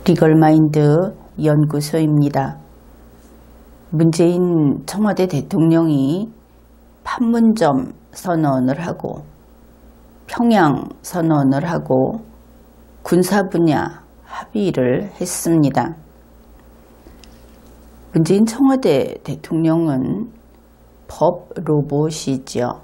리걸마인드 연구소입니다. 문재인 청와대 대통령이 판문점 선언을 하고 평양 선언을 하고 군사 분야 합의를 했습니다. 문재인 청와대 대통령은 법 로봇이지요.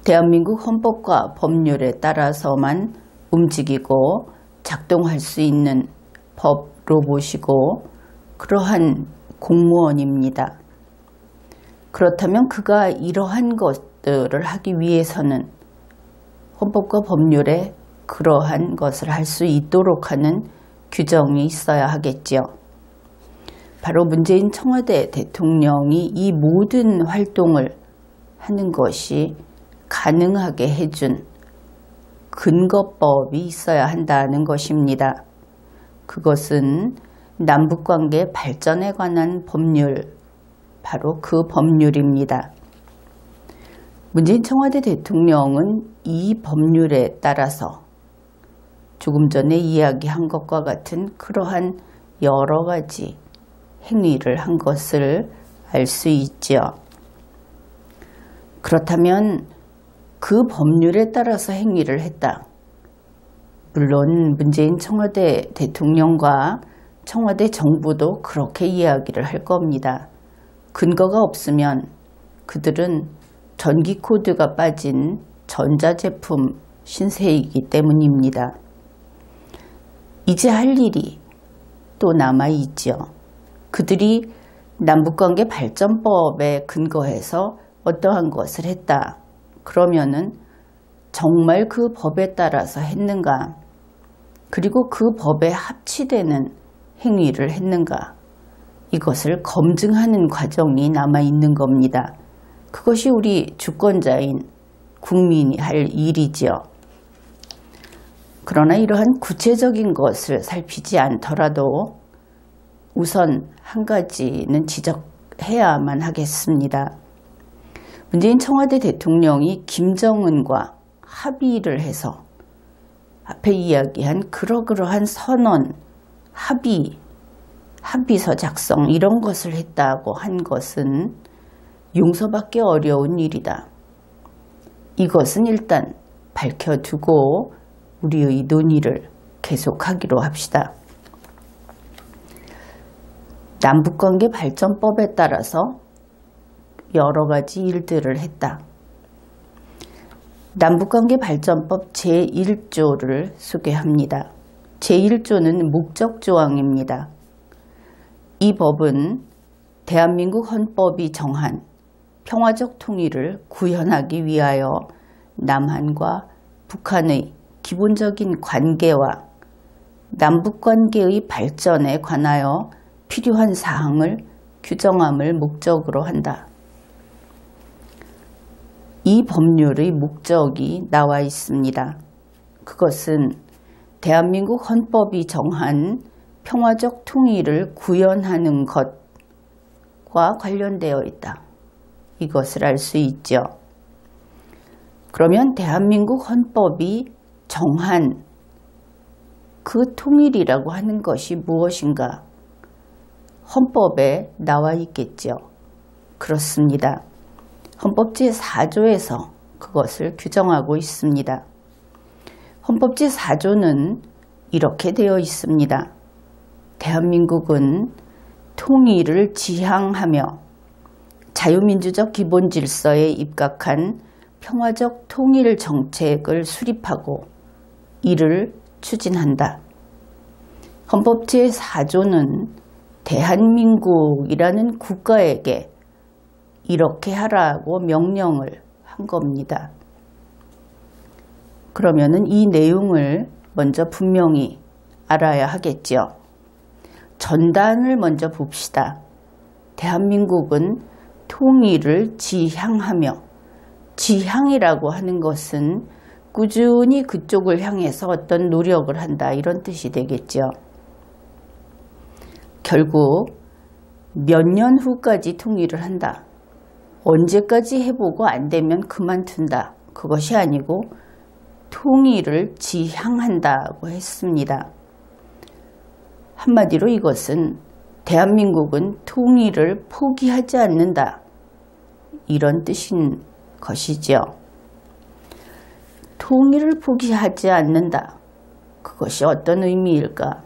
대한민국 헌법과 법률에 따라서만 움직이고 작동할 수 있는 법 로봇이고 그러한 공무원입니다. 그렇다면 그가 이러한 것들을 하기 위해서는 헌법과 법률에 그러한 것을 할 수 있도록 하는 규정이 있어야 하겠지요. 바로 문재인 청와대 대통령이 이 모든 활동을 하는 것이 가능하게 해준 근거법이 있어야 한다는 것입니다. 그것은 남북관계 발전에 관한 법률, 바로 그 법률입니다. 문재인 청와대 대통령은 이 법률에 따라서 조금 전에 이야기한 것과 같은 그러한 여러 가지 행위를 한 것을 알 수 있지요. 그렇다면 그 법률에 따라서 행위를 했다. 물론 문재인 청와대 대통령과 청와대 정부도 그렇게 이야기를 할 겁니다. 근거가 없으면 그들은 전기 코드가 빠진 전자제품 신세이기 때문입니다. 이제 할 일이 또 남아있지요. 그들이 남북관계 발전법에 근거해서 어떠한 것을 했다. 그러면은 정말 그 법에 따라서 했는가? 그리고 그 법에 합치되는 행위를 했는가? 이것을 검증하는 과정이 남아있는 겁니다. 그것이 우리 주권자인 국민이 할 일이지요. 그러나 이러한 구체적인 것을 살피지 않더라도 우선 한 가지는 지적해야만 하겠습니다. 문재인 청와대 대통령이 김정은과 합의를 해서 앞에 이야기한 그러한 선언, 합의서 작성 이런 것을 했다고 한 것은 용서받기 어려운 일이다. 이것은 일단 밝혀두고 우리의 논의를 계속하기로 합시다. 남북관계 발전법에 따라서 여러 가지 일들을 했다. 남북관계 발전법 제1조를 소개합니다. 제1조는 목적조항입니다. 이 법은 대한민국 헌법이 정한 평화적 통일을 구현하기 위하여 남한과 북한의 기본적인 관계와 남북관계의 발전에 관하여 필요한 사항을 규정함을 목적으로 한다. 이 법률의 목적이 나와 있습니다. 그것은 대한민국 헌법이 정한 평화적 통일을 구현하는 것과 관련되어 있다. 이것을 알 수 있죠. 그러면 대한민국 헌법이 정한 그 통일이라고 하는 것이 무엇인가? 헌법에 나와 있겠죠. 그렇습니다. 헌법 제4조에서 그것을 규정하고 있습니다. 헌법 제4조는 이렇게 되어 있습니다. 대한민국은 통일을 지향하며 자유민주적 기본질서에 입각한 평화적 통일 정책을 수립하고 이를 추진한다. 헌법 제4조는 대한민국이라는 국가에게 이렇게 하라고 명령을 한 겁니다. 그러면은 이 내용을 먼저 분명히 알아야 하겠죠. 전단을 먼저 봅시다. 대한민국은 통일을 지향하며, 지향이라고 하는 것은 꾸준히 그쪽을 향해서 어떤 노력을 한다 이런 뜻이 되겠죠. 결국 몇 년 후까지 통일을 한다. 언제까지 해보고 안 되면 그만둔다. 그것이 아니고 통일을 지향한다고 했습니다. 한마디로 이것은 대한민국은 통일을 포기하지 않는다, 이런 뜻인 것이지요. 통일을 포기하지 않는다. 그것이 어떤 의미일까?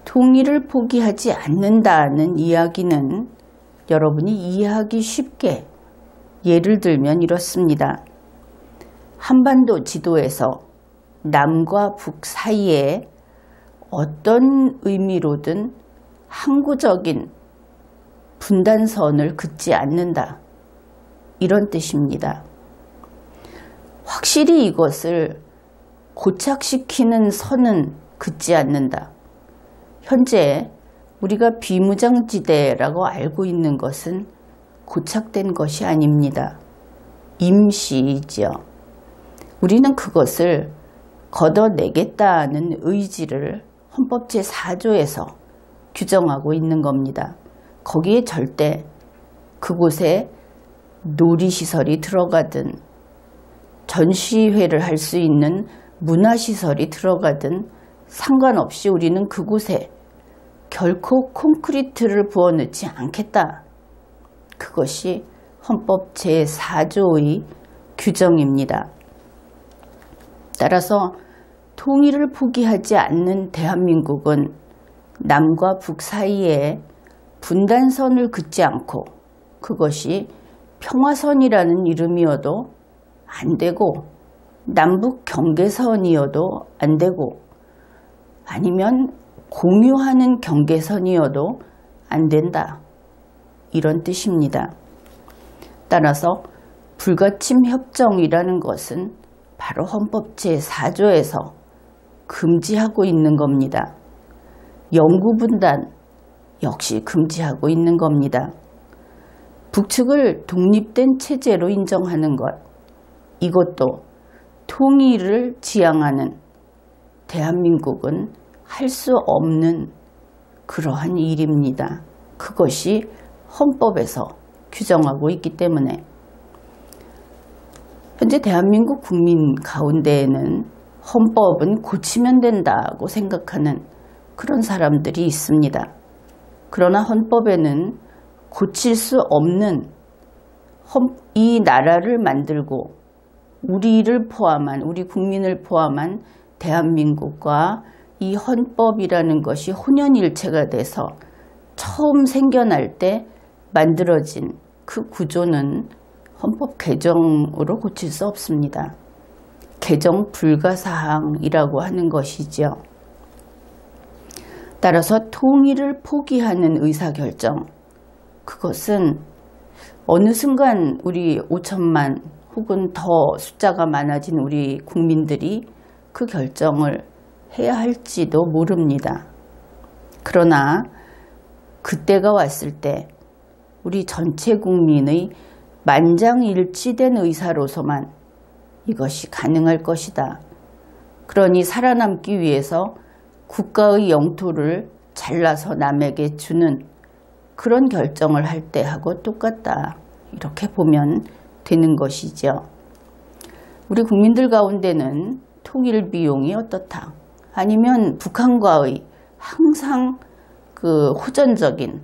통일을 포기하지 않는다는 이야기는 여러분이 이해하기 쉽게 예를 들면 이렇습니다. 한반도 지도에서 남과 북 사이에 어떤 의미로든 항구적인 분단선을 긋지 않는다, 이런 뜻입니다. 확실히 이것을 고착시키는 선은 긋지 않는다. 현재 우리가 비무장지대라고 알고 있는 것은 고착된 것이 아닙니다. 임시이지요. 우리는 그것을 걷어내겠다는 의지를 헌법 제4조에서 규정하고 있는 겁니다. 거기에 절대 그곳에 놀이시설이 들어가든 전시회를 할 수 있는 문화시설이 들어가든 상관없이 우리는 그곳에 결코 콘크리트를 부어넣지 않겠다. 그것이 헌법 제4조의 규정입니다. 따라서 통일을 포기하지 않는 대한민국은 남과 북 사이에 분단선을 긋지 않고 그것이 평화선이라는 이름이어도 안 되고 남북 경계선이어도 안 되고 아니면 공유하는 경계선이어도 안 된다, 이런 뜻입니다. 따라서 불가침 협정이라는 것은 바로 헌법 제4조에서 금지하고 있는 겁니다. 영구분단 역시 금지하고 있는 겁니다. 북측을 독립된 체제로 인정하는 것, 이것도 통일을 지향하는 대한민국은 할 수 없는 그러한 일입니다. 그것이 헌법에서 규정하고 있기 때문에 현재 대한민국 국민 가운데에는 헌법은 고치면 된다고 생각하는 그런 사람들이 있습니다. 그러나 헌법에는 고칠 수 없는 이 나라를 만들고 우리를 포함한, 우리 국민을 포함한 대한민국과 이 헌법이라는 것이 혼연일체가 돼서 처음 생겨날 때 만들어진 그 구조는 헌법 개정으로 고칠 수 없습니다. 개정 불가사항이라고 하는 것이죠. 따라서 통일을 포기하는 의사결정, 그것은 어느 순간 우리 5천만 혹은 더 숫자가 많아진 우리 국민들이 그 결정을 해야 할지도 모릅니다. 그러나 그때가 왔을 때 우리 전체 국민의 만장일치된 의사로서만 이것이 가능할 것이다. 그러니 살아남기 위해서 국가의 영토를 잘라서 남에게 주는 그런 결정을 할 때하고 똑같다, 이렇게 보면 되는 것이죠. 우리 국민들 가운데는 통일 비용이 어떻다, 아니면 북한과의 항상 그 호전적인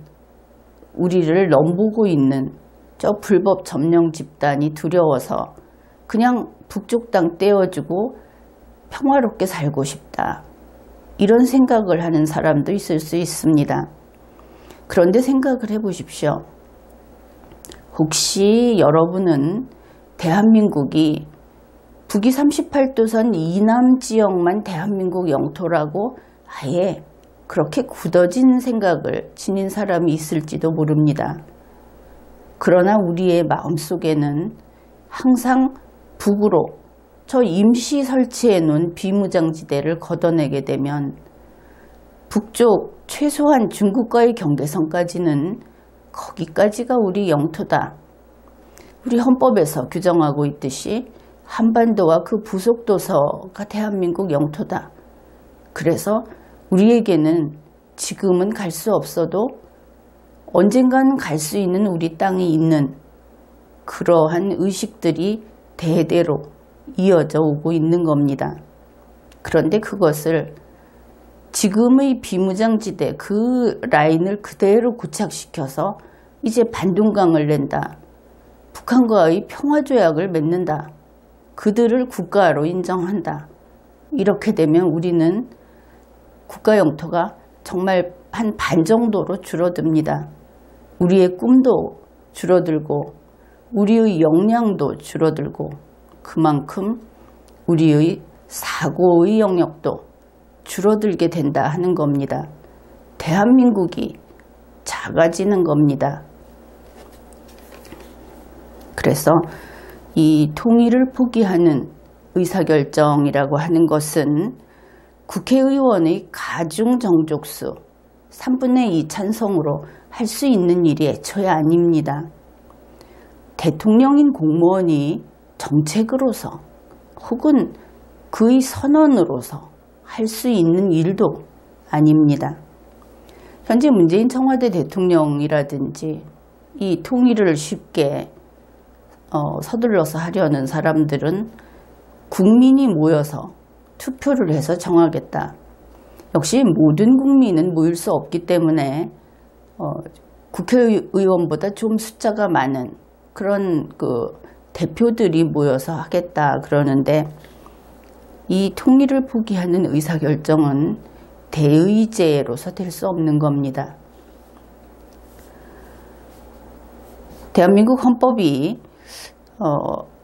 우리를 넘보고 있는 저 불법 점령 집단이 두려워서 그냥 북쪽 땅 떼어주고 평화롭게 살고 싶다, 이런 생각을 하는 사람도 있을 수 있습니다. 그런데 생각을 해보십시오. 혹시 여러분은 대한민국이 북위 38도선 이남 지역만 대한민국 영토라고 아예 그렇게 굳어진 생각을 지닌 사람이 있을지도 모릅니다. 그러나 우리의 마음속에는 항상 북으로 저 임시 설치해 놓은 비무장지대를 걷어내게 되면 북쪽 최소한 중국과의 경계선까지는 거기까지가 우리 영토다. 우리 헌법에서 규정하고 있듯이 한반도와 그 부속도서가 대한민국 영토다. 그래서 우리에게는 지금은 갈 수 없어도 언젠가는 갈 수 있는 우리 땅이 있는 그러한 의식들이 대대로 이어져 오고 있는 겁니다. 그런데 그것을 지금의 비무장지대 그 라인을 그대로 고착시켜서 이제 반동강을 낸다. 북한과의 평화조약을 맺는다. 그들을 국가로 인정한다. 이렇게 되면 우리는 국가 영토가 정말 한 반 정도로 줄어듭니다. 우리의 꿈도 줄어들고 우리의 역량도 줄어들고 그만큼 우리의 사고의 영역도 줄어들게 된다 하는 겁니다. 대한민국이 작아지는 겁니다. 그래서 이 통일을 포기하는 의사결정이라고 하는 것은 국회의원의 가중정족수 3분의 2 찬성으로 할 수 있는 일이 애초에 아닙니다. 대통령인 공무원이 정책으로서 혹은 그의 선언으로서 할 수 있는 일도 아닙니다. 현재 문재인 청와대 대통령이라든지 이 통일을 쉽게 서둘러서 하려는 사람들은 국민이 모여서 투표를 해서 정하겠다. 역시 모든 국민은 모일 수 없기 때문에 국회의원보다 좀 숫자가 많은 그런 대표들이 모여서 하겠다 그러는데 이 통일을 포기하는 의사결정은 대의제로서 될 수 없는 겁니다. 대한민국 헌법이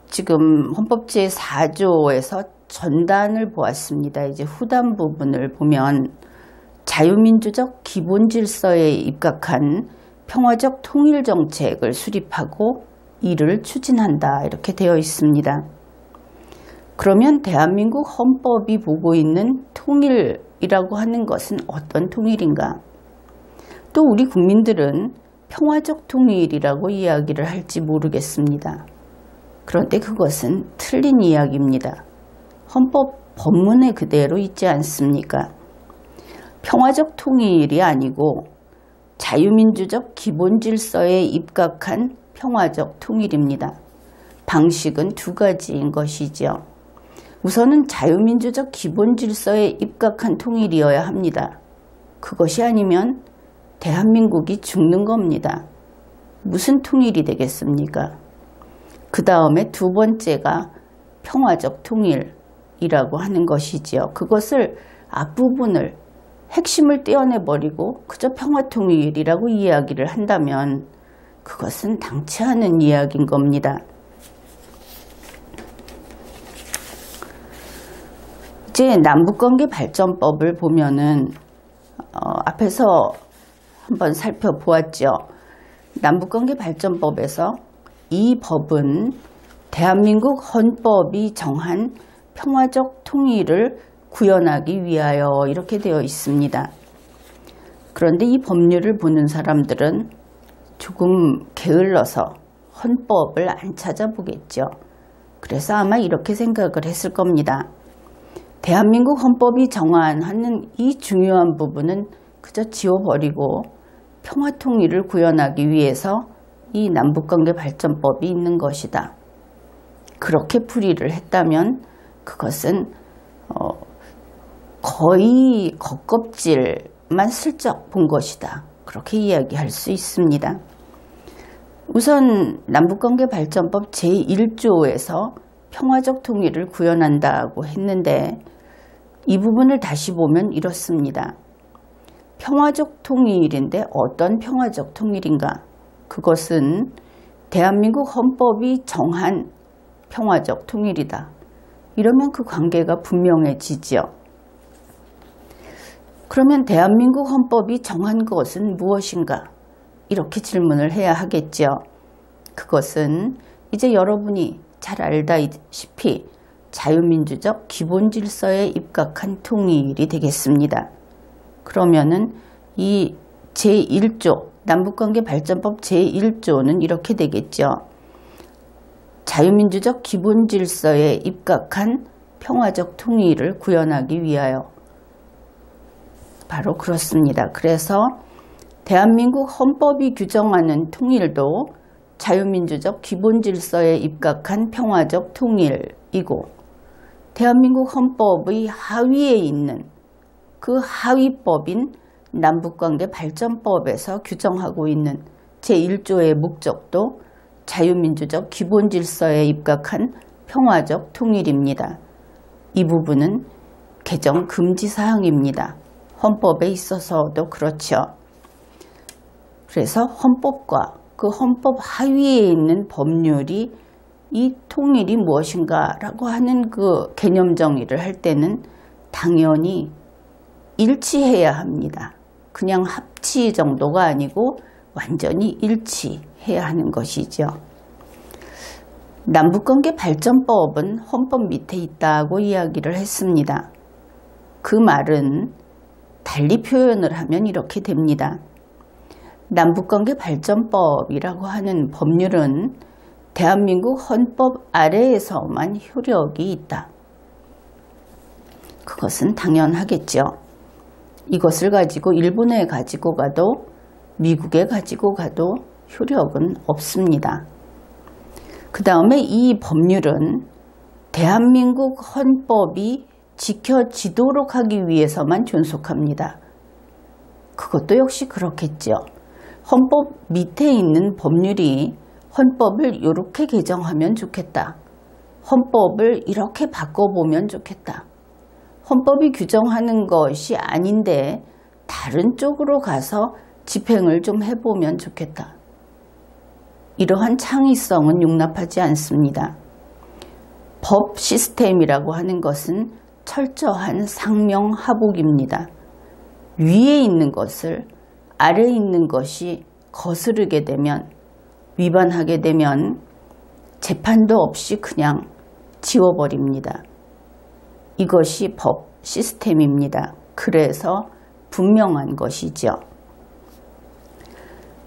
지금 헌법 제4조에서 전단을 보았습니다. 이제 후단 부분을 보면 자유민주적 기본질서에 입각한 평화적 통일정책을 수립하고 이를 추진한다 이렇게 되어 있습니다. 그러면 대한민국 헌법이 보고 있는 통일이라고 하는 것은 어떤 통일인가? 또 우리 국민들은 평화적 통일이라고 이야기를 할지 모르겠습니다. 그런데 그것은 틀린 이야기입니다. 헌법 법문에 그대로 있지 않습니까? 평화적 통일이 아니고 자유민주적 기본질서에 입각한 평화적 통일입니다. 방식은 두 가지인 것이죠. 우선은 자유민주적 기본질서에 입각한 통일이어야 합니다. 그것이 아니면 대한민국이 죽는 겁니다. 무슨 통일이 되겠습니까? 그 다음에 두 번째가 평화적 통일이라고 하는 것이지요. 그것을 앞부분을 핵심을 떼어내버리고 그저 평화통일이라고 이야기를 한다면 그것은 당치 않은 이야기인 겁니다. 이제 남북관계발전법을 보면은 앞에서 한번 살펴보았죠. 남북관계발전법에서 이 법은 대한민국 헌법이 정한 평화적 통일을 구현하기 위하여 이렇게 되어 있습니다. 그런데 이 법률을 보는 사람들은 조금 게을러서 헌법을 안 찾아보겠죠. 그래서 아마 이렇게 생각을 했을 겁니다. 대한민국 헌법이 정하는 이 중요한 부분은 그저 지워버리고 평화통일을 구현하기 위해서 이 남북관계발전법이 있는 것이다. 그렇게 풀이를 했다면 그것은 거의 겉껍질만 슬쩍 본 것이다. 그렇게 이야기할 수 있습니다. 우선 남북관계발전법 제1조에서 평화적 통일을 구현한다고 했는데 이 부분을 다시 보면 이렇습니다. 평화적 통일인데 어떤 평화적 통일인가? 그것은 대한민국 헌법이 정한 평화적 통일이다. 이러면 그 관계가 분명해지죠. 그러면 대한민국 헌법이 정한 것은 무엇인가? 이렇게 질문을 해야 하겠죠. 그것은 이제 여러분이 잘 알다시피 자유민주적 기본질서에 입각한 통일이 되겠습니다. 그러면은 이 제1조, 남북관계발전법 제1조는 이렇게 되겠죠. 자유민주적 기본질서에 입각한 평화적 통일을 구현하기 위하여. 바로 그렇습니다. 그래서 대한민국 헌법이 규정하는 통일도 자유민주적 기본질서에 입각한 평화적 통일이고 대한민국 헌법의 하위에 있는 그 하위법인 남북관계발전법에서 규정하고 있는 제1조의 목적도 자유민주적 기본질서에 입각한 평화적 통일입니다. 이 부분은 개정 금지 사항입니다. 헌법에 있어서도 그렇죠. 그래서 헌법과 그 헌법 하위에 있는 법률이 이 통일이 무엇인가 라고 하는 그 개념 정의를 할 때는 당연히 일치해야 합니다. 그냥 합치 정도가 아니고 완전히 일치해야 하는 것이죠. 남북관계발전법은 헌법 밑에 있다고 이야기를 했습니다. 그 말은 달리 표현을 하면 이렇게 됩니다. 남북관계발전법이라고 하는 법률은 대한민국 헌법 아래에서만 효력이 있다. 그것은 당연하겠죠. 이것을 가지고 일본에 가지고 가도 미국에 가지고 가도 효력은 없습니다. 그 다음에 이 법률은 대한민국 헌법이 지켜지도록 하기 위해서만 존속합니다. 그것도 역시 그렇겠죠. 헌법 밑에 있는 법률이 헌법을 이렇게 개정하면 좋겠다. 헌법을 이렇게 바꿔보면 좋겠다. 헌법이 규정하는 것이 아닌데 다른 쪽으로 가서 집행을 좀 해보면 좋겠다. 이러한 창의성은 용납하지 않습니다. 법 시스템이라고 하는 것은 철저한 상명하복입니다. 위에 있는 것을 아래에 있는 것이 거스르게 되면, 위반하게 되면 재판도 없이 그냥 지워버립니다. 이것이 법 시스템입니다. 그래서 분명한 것이죠.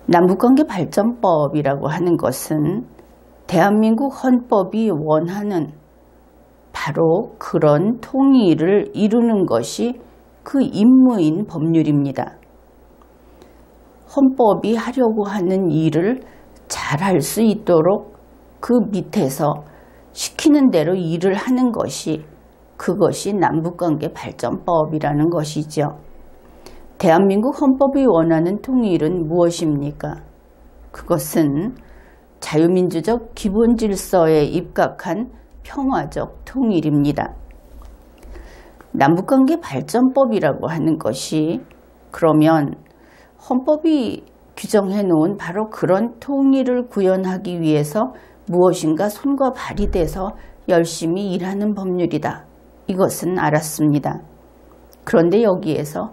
남북관계발전법이라고 하는 것은 대한민국 헌법이 원하는 바로 그런 통일을 이루는 것이 그 임무인 법률입니다. 헌법이 하려고 하는 일을 잘할 수 있도록 그 밑에서 시키는 대로 일을 하는 것이, 그것이 남북관계발전법이라는 것이죠. 대한민국 헌법이 원하는 통일은 무엇입니까? 그것은 자유민주적 기본질서에 입각한 평화적 통일입니다. 남북관계발전법이라고 하는 것이 그러면 헌법이 규정해 놓은 바로 그런 통일을 구현하기 위해서 무엇인가 손과 발이 돼서 열심히 일하는 법률이다. 이것은 알았습니다. 그런데 여기에서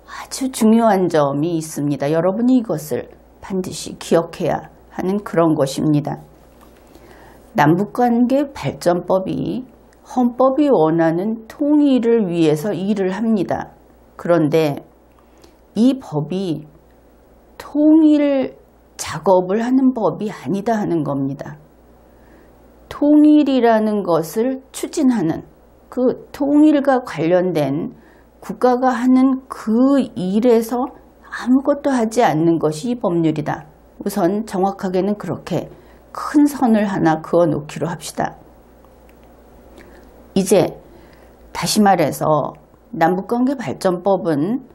아주 중요한 점이 있습니다. 여러분이 이것을 반드시 기억해야 하는 그런 것입니다. 남북관계발전법이 헌법이 원하는 통일을 위해서 일을 합니다. 그런데 이 법이 통일 작업을 하는 법이 아니다 하는 겁니다. 통일이라는 것을 추진하는, 그 통일과 관련된 국가가 하는 그 일에서 아무것도 하지 않는 것이 이 법률이다. 우선 정확하게는 그렇게 큰 선을 하나 그어 놓기로 합시다. 이제 다시 말해서 남북관계발전법은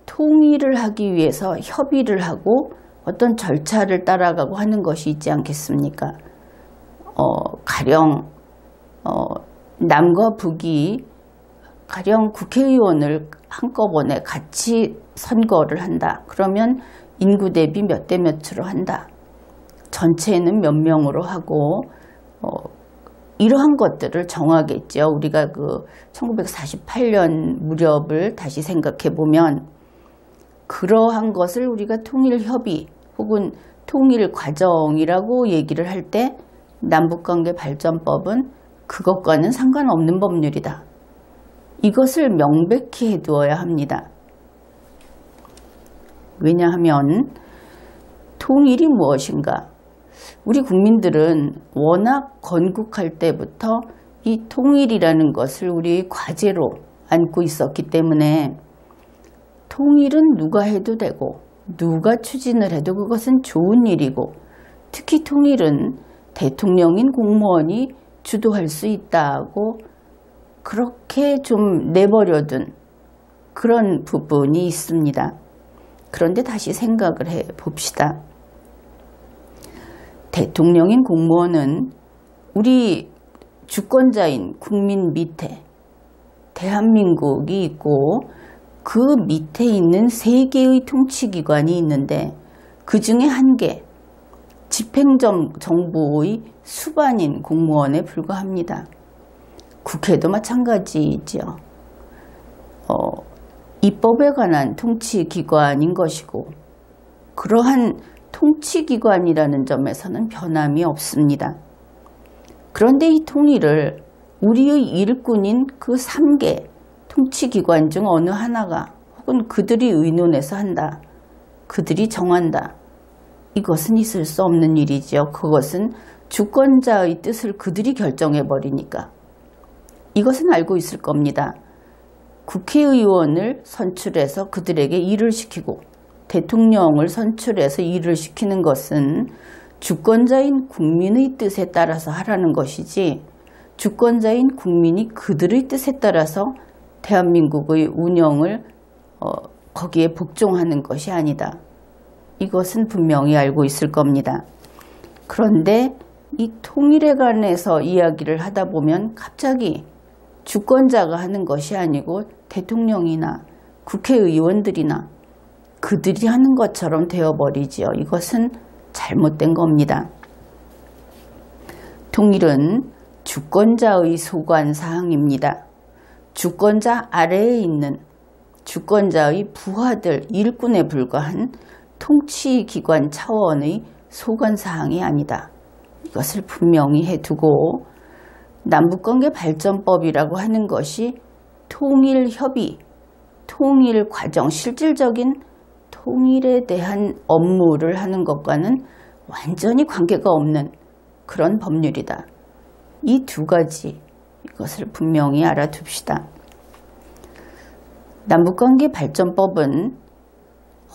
통일을 하기 위해서 협의를 하고 어떤 절차를 따라가고 하는 것이 있지 않겠습니까? 가령 남과 북이 가령 국회의원을 한꺼번에 같이 선거를 한다. 그러면 인구 대비 몇 대 몇으로 한다. 전체는 몇 명으로 하고 이러한 것들을 정하겠죠. 우리가 그 1948년 무렵을 다시 생각해 보면 그러한 것을 우리가 통일협의 혹은 통일과정이라고 얘기를 할 때 남북관계발전법은 그것과는 상관없는 법률이다. 이것을 명백히 해두어야 합니다. 왜냐하면 통일이 무엇인가? 우리 국민들은 워낙 건국할 때부터 이 통일이라는 것을 우리 과제로 안고 있었기 때문에 통일은 누가 해도 되고 누가 추진을 해도 그것은 좋은 일이고, 특히 통일은 대통령인 공무원이 주도할 수 있다고 그렇게 좀 내버려둔 그런 부분이 있습니다. 그런데 다시 생각을 해 봅시다. 대통령인 공무원은 우리 주권자인 국민 밑에 대한민국이 있고 그 밑에 있는 3개의 통치기관이 있는데 그 중에 한 개, 집행정부의 수반인 공무원에 불과합니다. 국회도 마찬가지죠. 입법에 관한 통치기관인 것이고 그러한 통치기관이라는 점에서는 변함이 없습니다. 그런데 이 통일을 우리의 일꾼인 그 3개 통치기관 중 어느 하나가 혹은 그들이 의논해서 한다. 그들이 정한다. 이것은 있을 수 없는 일이지요. 그것은 주권자의 뜻을 그들이 결정해버리니까. 이것은 알고 있을 겁니다. 국회의원을 선출해서 그들에게 일을 시키고 대통령을 선출해서 일을 시키는 것은 주권자인 국민의 뜻에 따라서 하라는 것이지 주권자인 국민이 그들의 뜻에 따라서 대한민국의 운영을 거기에 복종하는 것이 아니다. 이것은 분명히 알고 있을 겁니다. 그런데 이 통일에 관해서 이야기를 하다 보면 갑자기 주권자가 하는 것이 아니고 대통령이나 국회의원들이나 그들이 하는 것처럼 되어버리지요. 이것은 잘못된 겁니다. 통일은 주권자의 소관사항입니다. 주권자 아래에 있는 주권자의 부하들, 일꾼에 불과한 통치기관 차원의 소관사항이 아니다. 이것을 분명히 해두고 남북관계 발전법이라고 하는 것이 통일협의, 통일과정, 실질적인 통일에 대한 업무를 하는 것과는 완전히 관계가 없는 그런 법률이다. 이 2가지, 이것을 분명히 알아둡시다. 남북관계 발전법은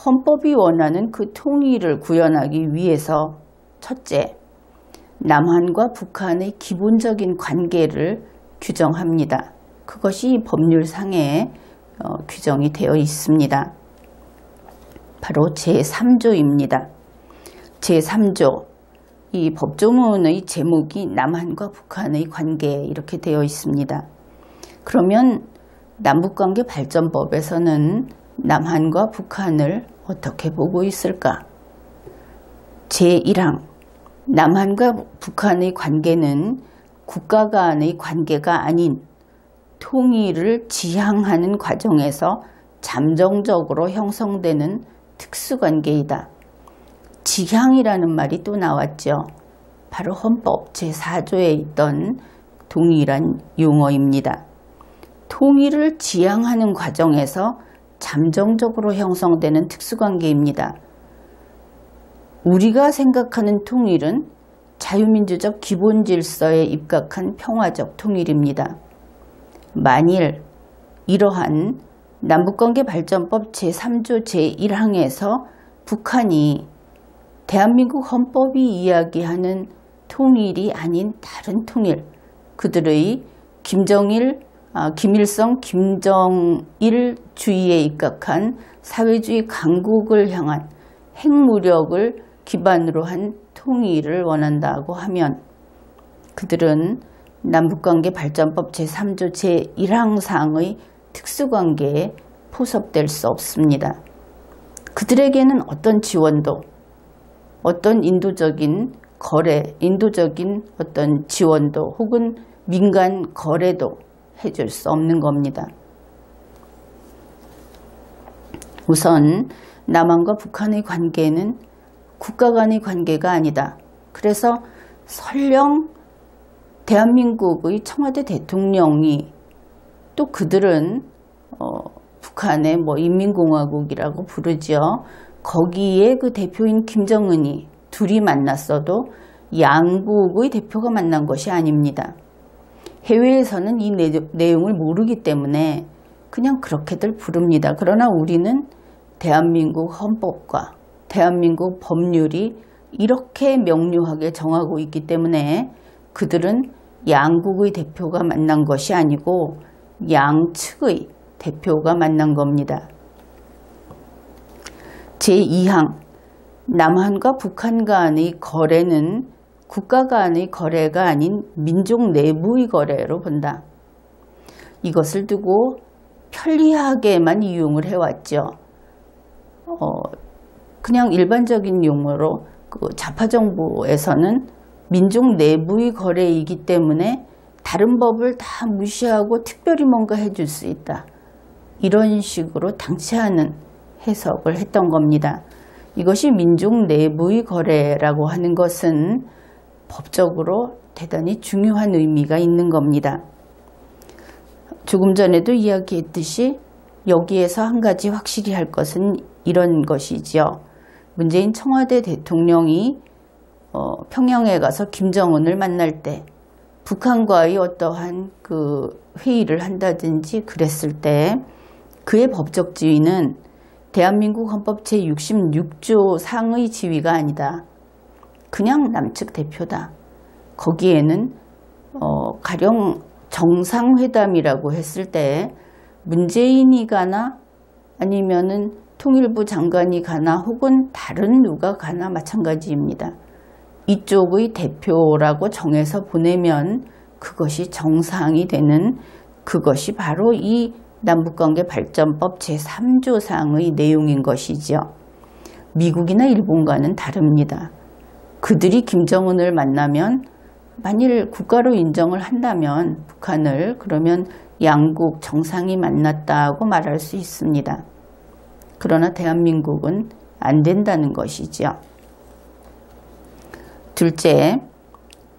헌법이 원하는 그 통일을 구현하기 위해서 첫째, 남한과 북한의 기본적인 관계를 규정합니다. 그것이 법률상에 규정이 되어 있습니다. 바로 제3조입니다. 제3조, 이 법조문의 제목이 남한과 북한의 관계 이렇게 되어 있습니다. 그러면 남북관계 발전법에서는 남한과 북한을 어떻게 보고 있을까? 제1항, 남한과 북한의 관계는 국가 간의 관계가 아닌 통일을 지향하는 과정에서 잠정적으로 형성되는 특수관계이다. 지향이라는 말이 또 나왔죠. 바로 헌법 제4조에 있던 동일한 용어입니다. 통일을 지향하는 과정에서 잠정적으로 형성되는 특수관계입니다. 우리가 생각하는 통일은 자유민주적 기본질서에 입각한 평화적 통일입니다. 만일 이러한 남북관계 발전법 제3조 제1항에서 북한이 대한민국 헌법이 이야기하는 통일이 아닌 다른 통일, 그들의 김일성, 김정일주의에 입각한 사회주의 강국을 향한 핵무력을 기반으로 한 통일을 원한다고 하면 그들은 남북관계 발전법 제3조 제1항상의 특수관계에 포섭될 수 없습니다. 그들에게는 어떤 지원도, 어떤 인도적인 거래, 인도적인 어떤 지원도 혹은 민간 거래도 해줄 수 없는 겁니다. 우선 남한과 북한의 관계는 국가 간의 관계가 아니다. 그래서 설령 대한민국의 청와대 대통령이 또 그들은 북한의 인민공화국이라고 부르죠. 거기에 그 대표인 김정은이 둘이 만났어도 양국의 대표가 만난 것이 아닙니다. 해외에서는 이 내용을 모르기 때문에 그냥 그렇게들 부릅니다. 그러나 우리는 대한민국 헌법과 대한민국 법률이 이렇게 명료하게 정하고 있기 때문에 그들은 양국의 대표가 만난 것이 아니고 양측의 대표가 만난 겁니다. 제2항 남한과 북한 간의 거래는 국가 간의 거래가 아닌 민족 내부의 거래로 본다. 이것을 두고 편리하게만 이용을 해왔죠. 그냥 일반적인 용어로 좌파정부에서는 민족 내부의 거래이기 때문에 다른 법을 다 무시하고 특별히 뭔가 해줄 수 있다. 이런 식으로 당치 않은 해석을 했던 겁니다. 이것이 민족 내부의 거래라고 하는 것은 법적으로 대단히 중요한 의미가 있는 겁니다. 조금 전에도 이야기했듯이 여기에서 한 가지 확실히 할 것은 이런 것이지요. 문재인 청와대 대통령이 평양에 가서 김정은을 만날 때 북한과의 어떠한 그 회의를 한다든지 그랬을 때 그의 법적 지위는 대한민국 헌법 제66조 상의 지위가 아니다. 그냥 남측 대표다. 거기에는 가령 정상회담이라고 했을 때 문재인이 가나 아니면은 통일부 장관이 가나 혹은 다른 누가 가나 마찬가지입니다. 이쪽의 대표라고 정해서 보내면 그것이 정상이 되는 그것이 바로 이 남북관계 발전법 제3조 상의 내용인 것이죠. 미국이나 일본과는 다릅니다. 그들이 김정은을 만나면 만일 국가로 인정을 한다면 북한을 그러면 양국 정상이 만났다고 말할 수 있습니다. 그러나 대한민국은 안 된다는 것이죠. 둘째,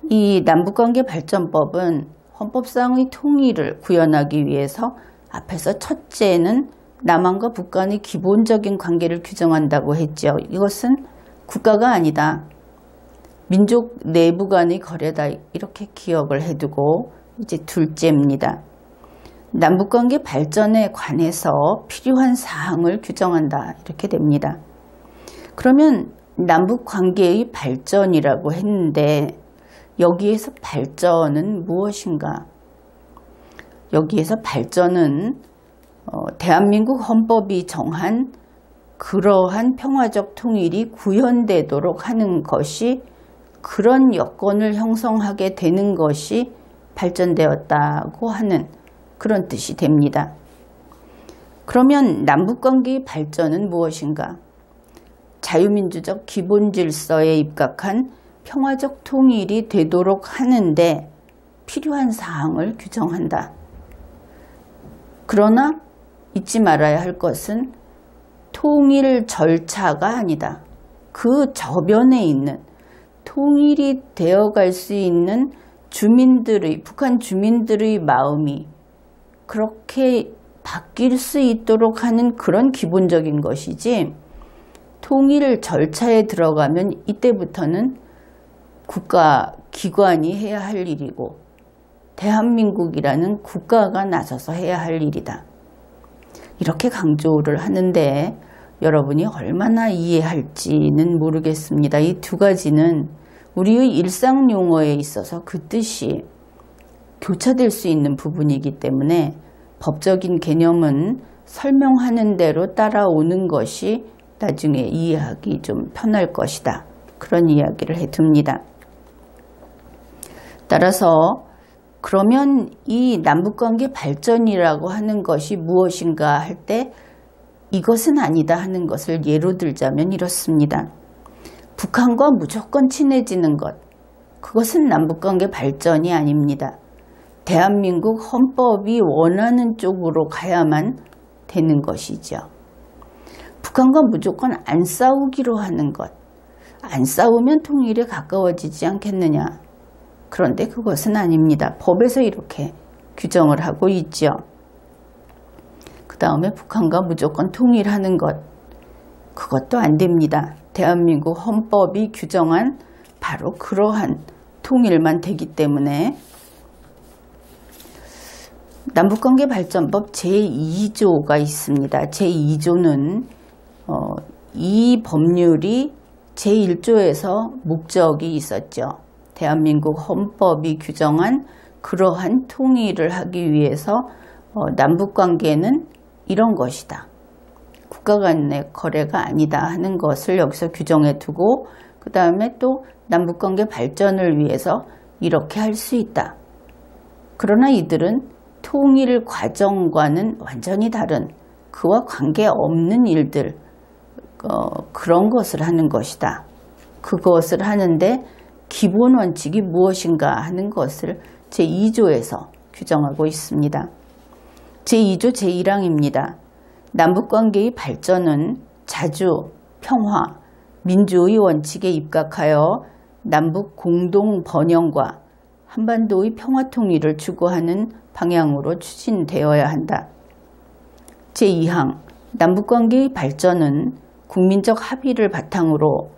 이 남북관계 발전법은 헌법상의 통일을 구현하기 위해서 앞에서 첫째는 남한과 북한의 기본적인 관계를 규정한다고 했죠. 이것은 국가가 아니다. 민족 내부 간의 거래다. 이렇게 기억을 해두고 이제 둘째입니다. 남북관계 발전에 관해서 필요한 사항을 규정한다. 이렇게 됩니다. 그러면 남북관계의 발전이라고 했는데 여기에서 발전은 무엇인가? 여기에서 발전은 대한민국 헌법이 정한 그러한 평화적 통일이 구현되도록 하는 것이 그런 여건을 형성하게 되는 것이 발전되었다고 하는 그런 뜻이 됩니다. 그러면 남북관계의 발전은 무엇인가? 자유민주적 기본질서에 입각한 평화적 통일이 되도록 하는데 필요한 사항을 규정한다. 그러나 잊지 말아야 할 것은 통일 절차가 아니다. 그 저변에 있는 통일이 되어갈 수 있는 북한 주민들의 마음이 그렇게 바뀔 수 있도록 하는 그런 기본적인 것이지, 통일 절차에 들어가면 이때부터는 국가 기관이 해야 할 일이고 대한민국이라는 국가가 나서서 해야 할 일이다. 이렇게 강조를 하는데 여러분이 얼마나 이해할지는 모르겠습니다. 이 두 가지는 우리의 일상 용어에 있어서 그 뜻이 교차될 수 있는 부분이기 때문에 법적인 개념은 설명하는 대로 따라오는 것이 나중에 이해하기 좀 편할 것이다. 그런 이야기를 해둡니다. 따라서 그러면 이 남북관계 발전이라고 하는 것이 무엇인가 할 때 이것은 아니다 하는 것을 예로 들자면 이렇습니다. 북한과 무조건 친해지는 것, 그것은 남북관계 발전이 아닙니다. 대한민국 헌법이 원하는 쪽으로 가야만 되는 것이죠. 북한과 무조건 안 싸우기로 하는 것, 안 싸우면 통일에 가까워지지 않겠느냐. 그런데 그것은 아닙니다. 법에서 이렇게 규정을 하고 있죠. 그 다음에 북한과 무조건 통일하는 것, 그것도 안 됩니다. 대한민국 헌법이 규정한 바로 그러한 통일만 되기 때문에 남북관계 발전법 제2조가 있습니다. 제2조는 이 법률이 제1조에서 목적이 있었죠. 대한민국 헌법이 규정한 그러한 통일을 하기 위해서 남북관계는 이런 것이다. 국가 간의 거래가 아니다 하는 것을 여기서 규정해 두고 그 다음에 또 남북관계 발전을 위해서 이렇게 할 수 있다. 그러나 이들은 통일 과정과는 완전히 다른 그와 관계없는 일들 그런 것을 하는 것이다. 그것을 하는데 기본 원칙이 무엇인가 하는 것을 제2조에서 규정하고 있습니다. 제2조 제1항입니다. 남북관계의 발전은 자주, 평화, 민주의 원칙에 입각하여 남북 공동 번영과 한반도의 평화 통일을 추구하는 방향으로 추진되어야 한다. 제2항 남북관계의 발전은 국민적 합의를 바탕으로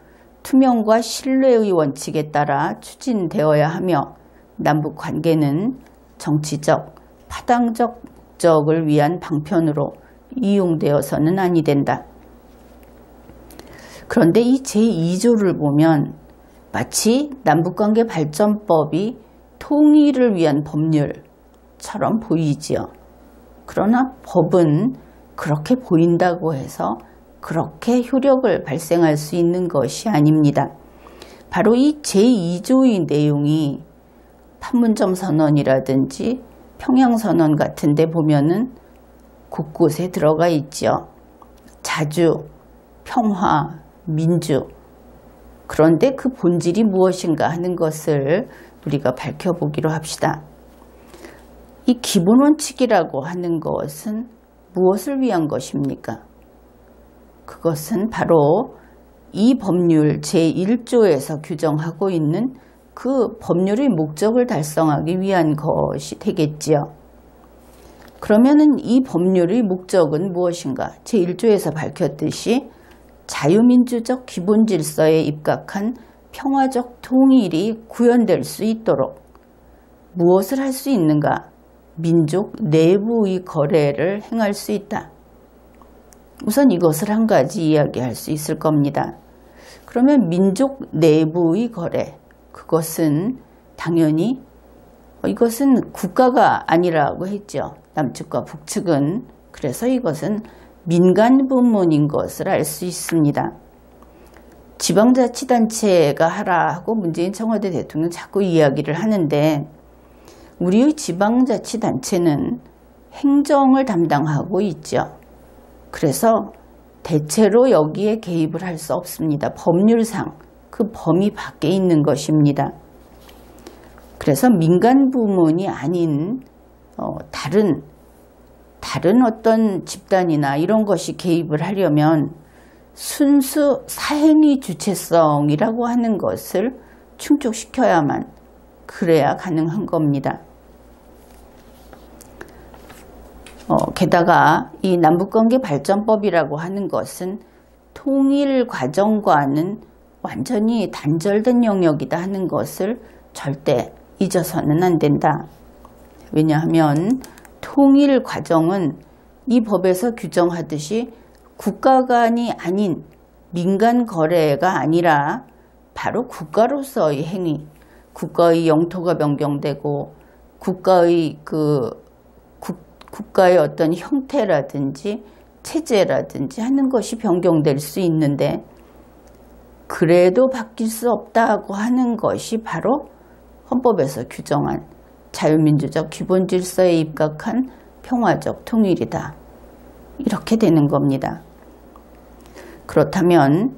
투명과 신뢰의 원칙에 따라 추진되어야 하며 남북관계는 정치적, 파당적 목적을 위한 방편으로 이용되어서는 아니 된다. 그런데 이 제2조를 보면 마치 남북관계 발전법이 통일을 위한 법률처럼 보이지요. 그러나 법은 그렇게 보인다고 해서 그렇게 효력을 발생할 수 있는 것이 아닙니다. 바로 이 제2조의 내용이 판문점 선언이라든지 평양선언 같은 데 보면은 곳곳에 들어가 있죠. 자주, 평화, 민주. 그런데 그 본질이 무엇인가 하는 것을 우리가 밝혀보기로 합시다. 이 기본 원칙이라고 하는 것은 무엇을 위한 것입니까? 그것은 바로 이 법률 제1조에서 규정하고 있는 그 법률의 목적을 달성하기 위한 것이 되겠지요. 그러면은 이 법률의 목적은 무엇인가? 제1조에서 밝혔듯이 자유민주적 기본 질서에 입각한 평화적 통일이 구현될 수 있도록 무엇을 할 수 있는가? 민족 내부의 거래를 행할 수 있다. 우선 이것을 한 가지 이야기할 수 있을 겁니다. 그러면 민족 내부의 거래, 그것은 당연히 이것은 국가가 아니라고 했죠. 남측과 북측은. 그래서 이것은 민간 부문인 것을 알 수 있습니다. 지방자치단체가 하라 하고 문재인 청와대 대통령 자꾸 이야기를 하는데 우리의 지방자치단체는 행정을 담당하고 있죠. 그래서 대체로 여기에 개입을 할 수 없습니다. 법률상 그 범위 밖에 있는 것입니다. 그래서 민간 부문이 아닌 다른 어떤 집단이나 이런 것이 개입을 하려면 순수 사행위 주체성이라고 하는 것을 충족시켜야만 그래야 가능한 겁니다. 게다가 이 남북관계 발전법이라고 하는 것은 통일 과정과는 완전히 단절된 영역이다 하는 것을 절대 잊어서는 안 된다. 왜냐하면 통일 과정은 이 법에서 규정하듯이 국가 간이 아닌 민간 거래가 아니라 바로 국가로서의 행위, 국가의 영토가 변경되고 국가의 국가의 어떤 형태라든지 체제라든지 하는 것이 변경될 수 있는데 그래도 바뀔 수 없다고 하는 것이 바로 헌법에서 규정한 자유민주적 기본 질서에 입각한 평화적 통일이다. 이렇게 되는 겁니다. 그렇다면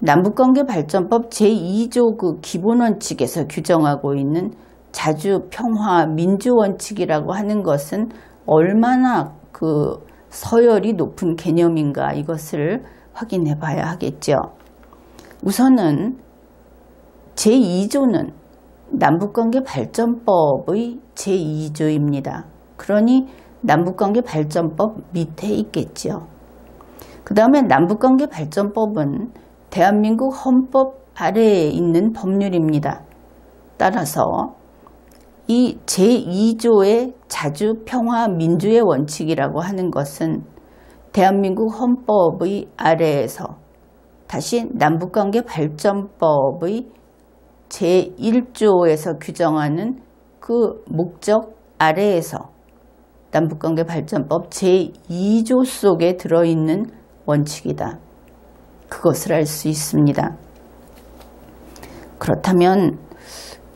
남북관계 발전법 제2조 그 기본 원칙에서 규정하고 있는 자주, 평화, 민주 원칙이라고 하는 것은 얼마나 그 서열이 높은 개념인가 이것을 확인해 봐야 하겠죠. 우선은 제2조는 남북관계 발전법의 제2조입니다. 그러니 남북관계 발전법 밑에 있겠죠. 그 다음에 남북관계 발전법은 대한민국 헌법 아래에 있는 법률입니다. 따라서 이 제2조의 자주, 평화, 민주의 원칙이라고 하는 것은 대한민국 헌법의 아래에서 다시 남북관계 발전법의 제1조에서 규정하는 그 목적 아래에서 남북관계발전법 제2조 속에 들어있는 원칙이다. 그것을 알 수 있습니다. 그렇다면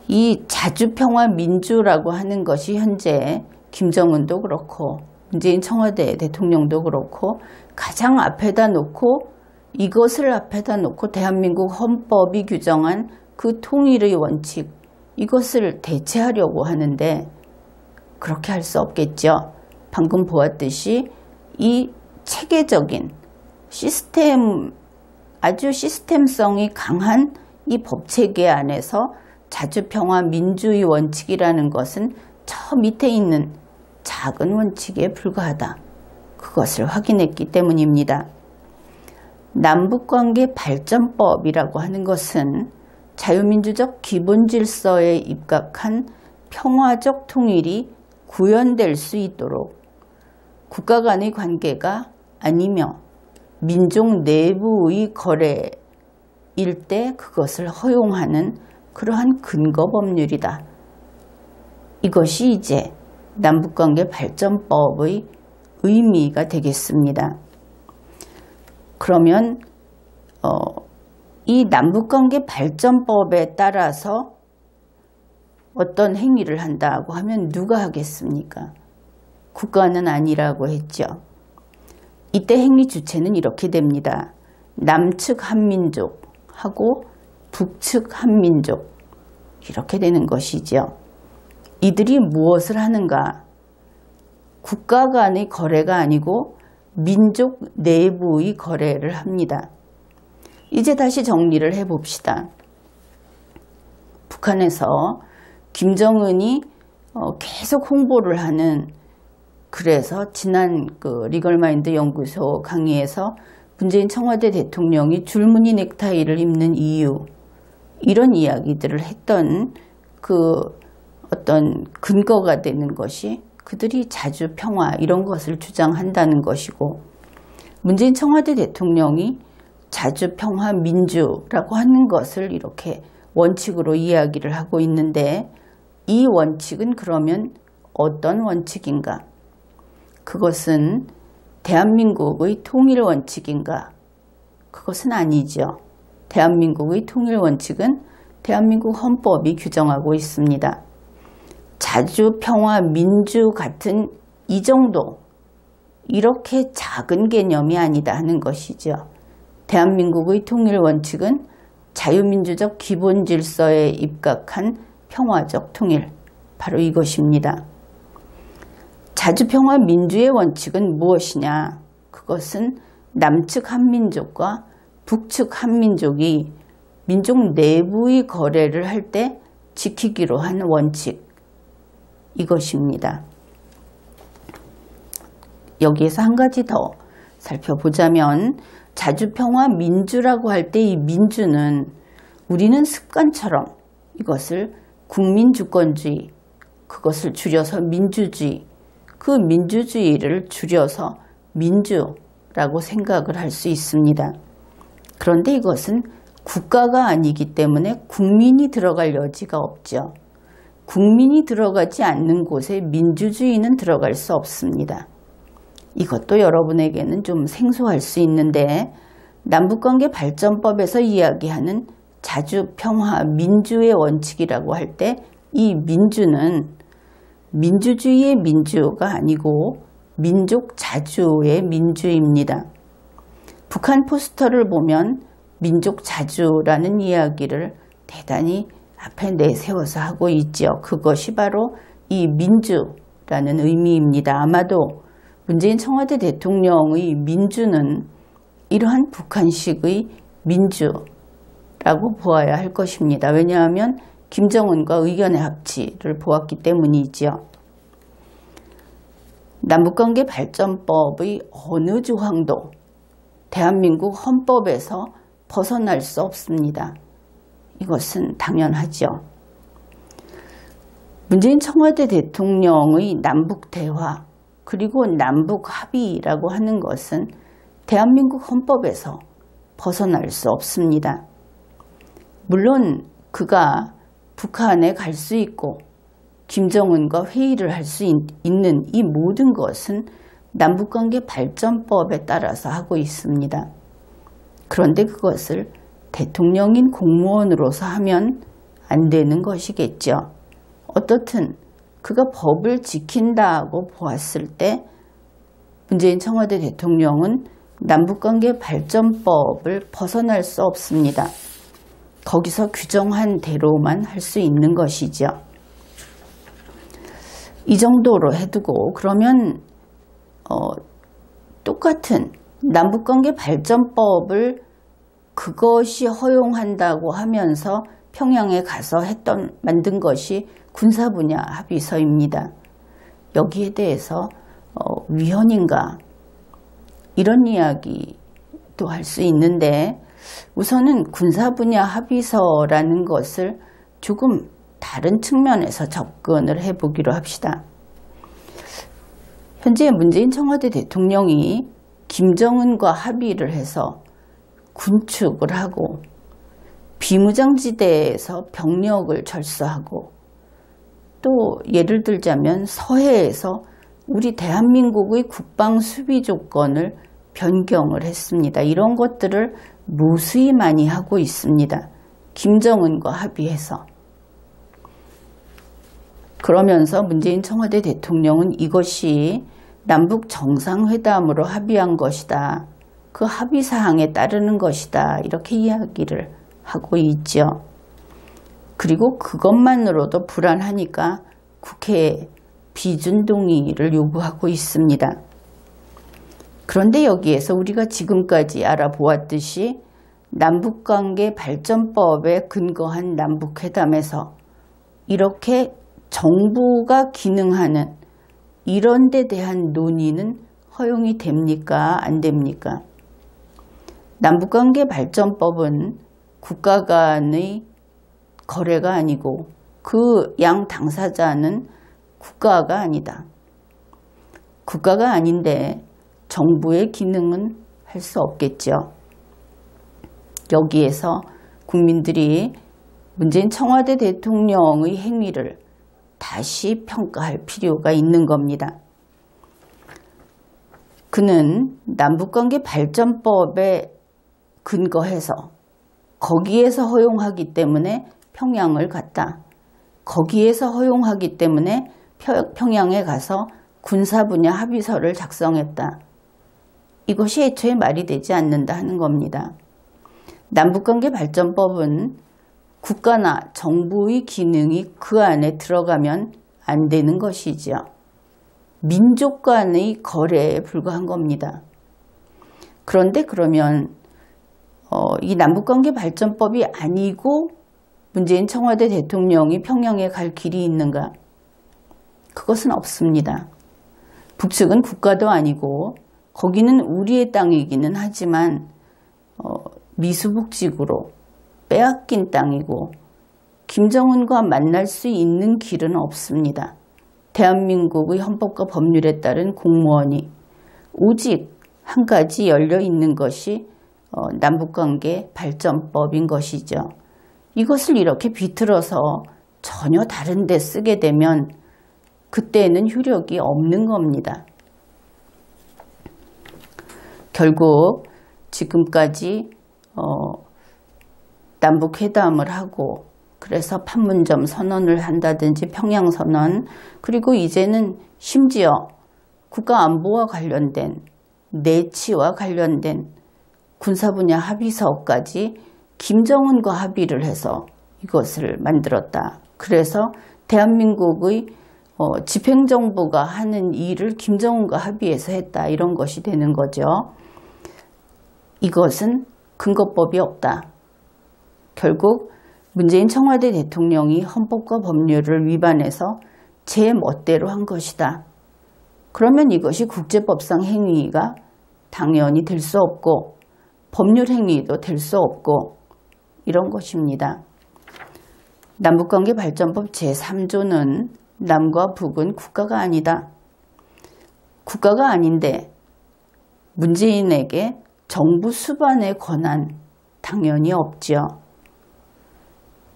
이 자주평화민주라고 하는 것이 현재 김정은도 그렇고 문재인 청와대 대통령도 그렇고 가장 앞에다 놓고 이것을 앞에다 놓고 대한민국 헌법이 규정한 그 통일의 원칙, 이것을 대체하려고 하는데 그렇게 할 수 없겠죠. 방금 보았듯이 이 체계적인 시스템, 아주 시스템성이 강한 이 법체계 안에서 자주평화 민주의 원칙이라는 것은 저 밑에 있는 작은 원칙에 불과하다. 그것을 확인했기 때문입니다. 남북관계 발전법이라고 하는 것은 자유민주적 기본질서에 입각한 평화적 통일이 구현될 수 있도록 국가 간의 관계가 아니며 민족 내부의 거래일 때 그것을 허용하는 그러한 근거법률이다. 이것이 이제 남북관계 발전법의 의미가 되겠습니다. 그러면 이 남북관계 발전법에 따라서 어떤 행위를 한다고 하면 누가 하겠습니까? 국가는 아니라고 했죠. 이때 행위 주체는 이렇게 됩니다. 남측 한민족하고 북측 한민족, 이렇게 되는 것이죠. 이들이 무엇을 하는가? 국가 간의 거래가 아니고 민족 내부의 거래를 합니다. 이제 다시 정리를 해봅시다. 북한에서 김정은이 계속 홍보를 하는, 그래서 지난 리걸마인드 연구소 강의에서 문재인 청와대 대통령이 줄무늬 넥타이를 입는 이유, 이런 이야기들을 했던 어떤 근거가 되는 것이 그들이 자주 평화 이런 것을 주장한다는 것이고, 문재인 청와대 대통령이 자주 평화 민주라고 하는 것을 이렇게 원칙으로 이야기를 하고 있는데, 이 원칙은 그러면 어떤 원칙인가? 그것은 대한민국의 통일 원칙인가? 그것은 아니죠. 대한민국의 통일 원칙은 대한민국 헌법이 규정하고 있습니다. 자주 평화 민주 같은 이 정도, 이렇게 작은 개념이 아니다 하는 것이죠. 대한민국의 통일 원칙은 자유민주적 기본 질서에 입각한 평화적 통일, 바로 이것입니다. 자주평화 민주의 원칙은 무엇이냐? 그것은 남측 한민족과 북측 한민족이 민족 내부의 거래를 할 때 지키기로 한 원칙, 이것입니다. 여기에서 한 가지 더 살펴보자면, 자주평화 민주라고 할 때 이 민주는 우리는 습관처럼 이것을 국민주권주의, 그것을 줄여서 민주주의, 그 민주주의를 줄여서 민주라고 생각을 할 수 있습니다. 그런데 이것은 국가가 아니기 때문에 국민이 들어갈 여지가 없죠. 국민이 들어가지 않는 곳에 민주주의는 들어갈 수 없습니다. 이것도 여러분에게는 좀 생소할 수 있는데, 남북관계 발전법에서 이야기하는 자주평화 민주의 원칙이라고 할 때 이 민주는 민주주의의 민주가 아니고 민족 자주의 민주입니다. 북한 포스터를 보면 민족 자주라는 이야기를 대단히 앞에 내세워서 하고 있죠. 그것이 바로 이 민주라는 의미입니다. 아마도 문재인 청와대 대통령의 민주는 이러한 북한식의 민주라고 보아야 할 것입니다. 왜냐하면 김정은과 의견의 합치를 보았기 때문이지요. 남북관계 발전법의 어느 조항도 대한민국 헌법에서 벗어날 수 없습니다. 이것은 당연하죠. 문재인 청와대 대통령의 남북대화 그리고 남북합의라고 하는 것은 대한민국 헌법에서 벗어날 수 없습니다. 물론 그가 북한에 갈 수 있고 김정은과 회의를 할 수 있는 이 모든 것은 남북관계 발전법에 따라서 하고 있습니다. 그런데 그것을 대통령인 공무원으로서 하면 안 되는 것이겠죠. 어떻든 그가 법을 지킨다고 보았을 때 문재인 청와대 대통령은 남북관계 발전법을 벗어날 수 없습니다. 거기서 규정한 대로만 할 수 있는 것이죠. 이 정도로 해두고 그러면 똑같은 남북관계 발전법을 그것이 허용한다고 하면서 평양에 가서 만든 것이 군사분야 합의서입니다. 여기에 대해서 위헌인가 이런 이야기도 할 수 있는데 우선은 군사분야 합의서라는 것을 조금 다른 측면에서 접근을 해보기로 합시다. 현재 문재인 청와대 대통령이 김정은과 합의를 해서 군축을 하고 비무장지대에서 병력을 철수하고 또 예를 들자면 서해에서 우리 대한민국의 국방 수비 조건을 변경을 했습니다. 이런 것들을 무수히 많이 하고 있습니다. 김정은과 합의해서. 그러면서 문재인 청와대 대통령은 이것이 남북 정상회담으로 합의한 것이다. 그 합의사항에 따르는 것이다. 이렇게 이야기를 하고 있죠. 그리고 그것만으로도 불안하니까 국회에 비준동의를 요구하고 있습니다. 그런데 여기에서 우리가 지금까지 알아보았듯이 남북관계 발전법에 근거한 남북회담에서 이렇게 정부가 기능하는 이런 데 대한 논의는 허용이 됩니까? 안 됩니까? 남북관계 발전법은 국가 간의 거래가 아니고 그 양 당사자는 국가가 아니다. 국가가 아닌데 정부의 기능은 할 수 없겠죠. 여기에서 국민들이 문재인 청와대 대통령의 행위를 다시 평가할 필요가 있는 겁니다. 그는 남북관계 발전법에 근거해서 거기에서 허용하기 때문에 평양을 갔다. 거기에서 허용하기 때문에 평양에 가서 군사분야 합의서를 작성했다. 이것이 애초에 말이 되지 않는다 하는 겁니다. 남북관계 발전법은 국가나 정부의 기능이 그 안에 들어가면 안 되는 것이죠. 민족 간의 거래에 불과한 겁니다. 그런데 그러면 이 남북관계 발전법이 아니고 문재인 청와대 대통령이 평양에 갈 길이 있는가? 그것은 없습니다. 북측은 국가도 아니고 거기는 우리의 땅이기는 하지만 미수복직으로 빼앗긴 땅이고 김정은과 만날 수 있는 길은 없습니다. 대한민국의 헌법과 법률에 따른 공무원이 오직 한 가지 열려 있는 것이 남북관계 발전법인 것이죠. 이것을 이렇게 비틀어서 전혀 다른 데 쓰게 되면 그때는 효력이 없는 겁니다. 결국 지금까지 남북회담을 하고 그래서 판문점 선언을 한다든지 평양선언 그리고 이제는 심지어 국가안보와 관련된 내치와 관련된 군사분야 합의서까지 김정은과 합의를 해서 이것을 만들었다. 그래서 대한민국의 집행정부가 하는 일을 김정은과 합의해서 했다. 이런 것이 되는 거죠. 이것은 근거법이 없다. 결국 문재인 청와대 대통령이 헌법과 법률을 위반해서 제 멋대로 한 것이다. 그러면 이것이 국제법상 행위가 당연히 될 수 없고 법률 행위도 될 수 없고 이런 것입니다. 남북관계 발전법 제3조는 남과 북은 국가가 아니다. 국가가 아닌데 문재인에게 정부 수반의 권한 당연히 없죠.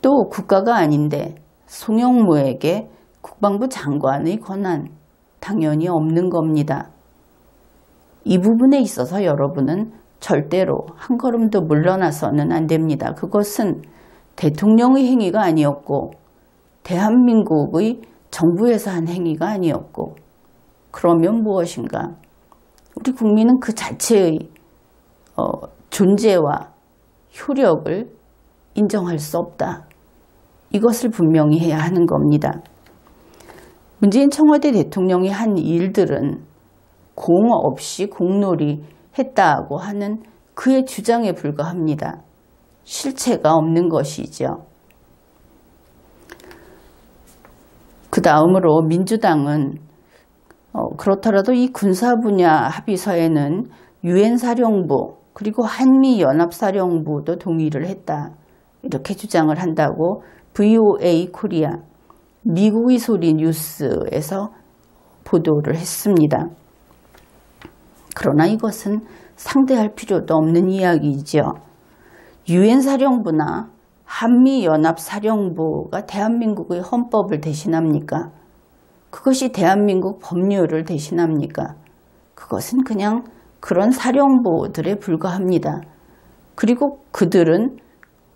또 국가가 아닌데 송영무에게 국방부 장관의 권한 당연히 없는 겁니다. 이 부분에 있어서 여러분은 절대로 한 걸음도 물러나서는 안 됩니다. 그것은 대통령의 행위가 아니었고 대한민국의 정부에서 한 행위가 아니었고 그러면 무엇인가? 우리 국민은 그 자체의 존재와 효력을 인정할 수 없다. 이것을 분명히 해야 하는 겁니다. 문재인 청와대 대통령이 한 일들은 공 없이 공놀이 했다고 하는 그의 주장에 불과합니다. 실체가 없는 것이죠. 그 다음으로 민주당은 그렇더라도 이 군사 분야 합의서에는 유엔 사령부 그리고 한미연합사령부도 동의를 했다. 이렇게 주장을 한다고 VOA 코리아 미국의 소리 뉴스에서 보도를 했습니다. 그러나 이것은 상대할 필요도 없는 이야기이죠. 유엔 사령부나 한미연합사령부가 대한민국의 헌법을 대신합니까? 그것이 대한민국 법률을 대신합니까? 그것은 그냥 그런 사령부들에 불과합니다. 그리고 그들은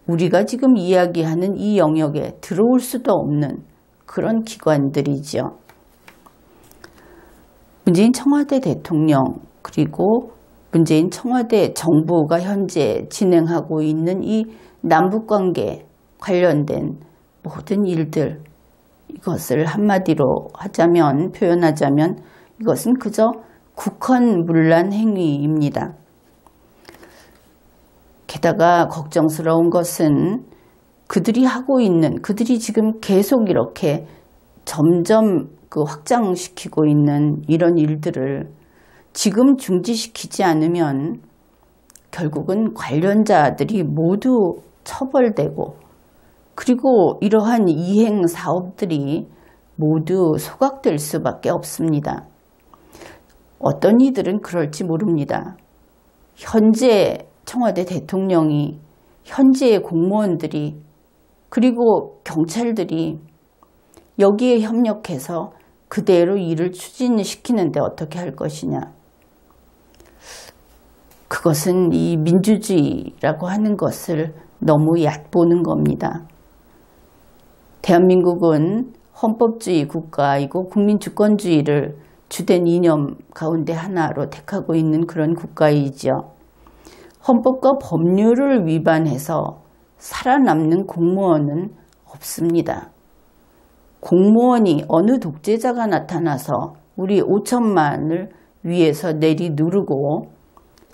우리가 지금 이야기하는 이 영역에 들어올 수도 없는 그런 기관들이죠. 문재인 청와대 대통령 그리고 문재인 청와대 정부가 현재 진행하고 있는 이 남북관계 관련된 모든 일들, 이것을 한마디로 표현하자면 이것은 그저 국헌문란 행위입니다. 게다가 걱정스러운 것은 그들이 지금 계속 이렇게 점점 확장시키고 있는 이런 일들을 지금 중지시키지 않으면 결국은 관련자들이 모두 처벌되고 그리고 이러한 이행 사업들이 모두 소각될 수밖에 없습니다. 어떤 이들은 그럴지 모릅니다. 현재 청와대 대통령이, 현재의 공무원들이, 그리고 경찰들이 여기에 협력해서 그대로 일을 추진시키는데 어떻게 할 것이냐. 그것은 이 민주주의라고 하는 것을 너무 얕보는 겁니다. 대한민국은 헌법주의 국가이고 국민주권주의를 주된 이념 가운데 하나로 택하고 있는 그런 국가이죠. 헌법과 법률을 위반해서 살아남는 공무원은 없습니다. 공무원이 어느 독재자가 나타나서 우리 5천만을 위해서 내리누르고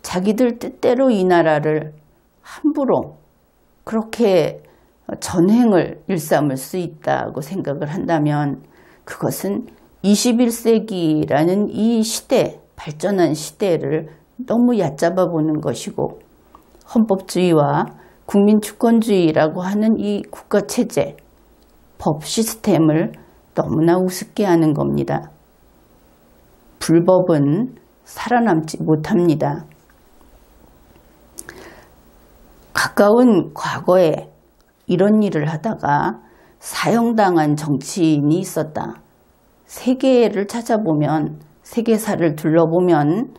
자기들 뜻대로 이 나라를 함부로 그렇게 전횡을 일삼을 수 있다고 생각을 한다면 그것은 21세기라는 이 시대, 발전한 시대를 너무 얕잡아 보는 것이고 헌법주의와 국민주권주의라고 하는 이 국가체제, 법 시스템을 너무나 우습게 하는 겁니다. 불법은 살아남지 못합니다. 가까운 과거에 이런 일을 하다가 사형당한 정치인이 있었다. 세계를 찾아보면, 세계사를 둘러보면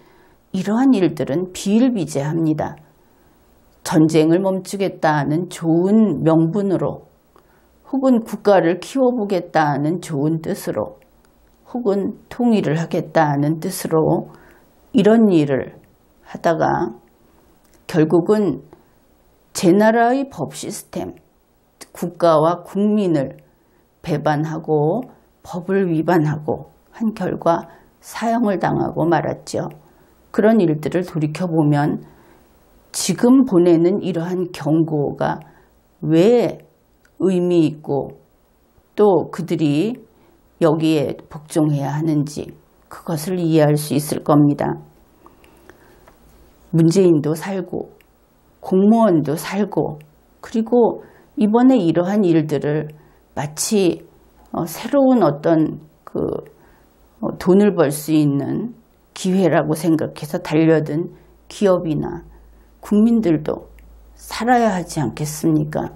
이러한 일들은 비일비재합니다. 전쟁을 멈추겠다는 좋은 명분으로 혹은 국가를 키워보겠다는 좋은 뜻으로 혹은 통일을 하겠다는 뜻으로 이런 일을 하다가 결국은 제 나라의 법 시스템, 국가와 국민을 배반하고 법을 위반하고 한 결과 사형을 당하고 말았죠. 그런 일들을 돌이켜보면 지금 보내는 이러한 경고가 왜 의미 있고 또 그들이 여기에 복종해야 하는지 그것을 이해할 수 있을 겁니다. 문재인도 살고 공무원도 살고 그리고 이번에 이러한 일들을 마치 새로운 어떤 돈을 벌 수 있는 기회라고 생각해서 달려든 기업이나 국민들도 살아야 하지 않겠습니까?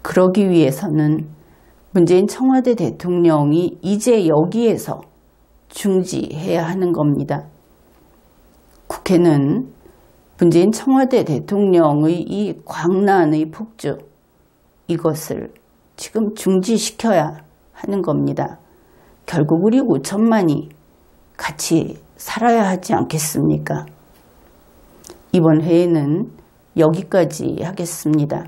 그러기 위해서는 문재인 청와대 대통령이 이제 여기에서 중지해야 하는 겁니다. 국회는 문재인 청와대 대통령의 이 광란의 폭주, 이것을 지금 중지시켜야 하는 겁니다. 결국 우리 5천만이 같이 살아야 하지 않겠습니까? 이번 회에는 여기까지 하겠습니다.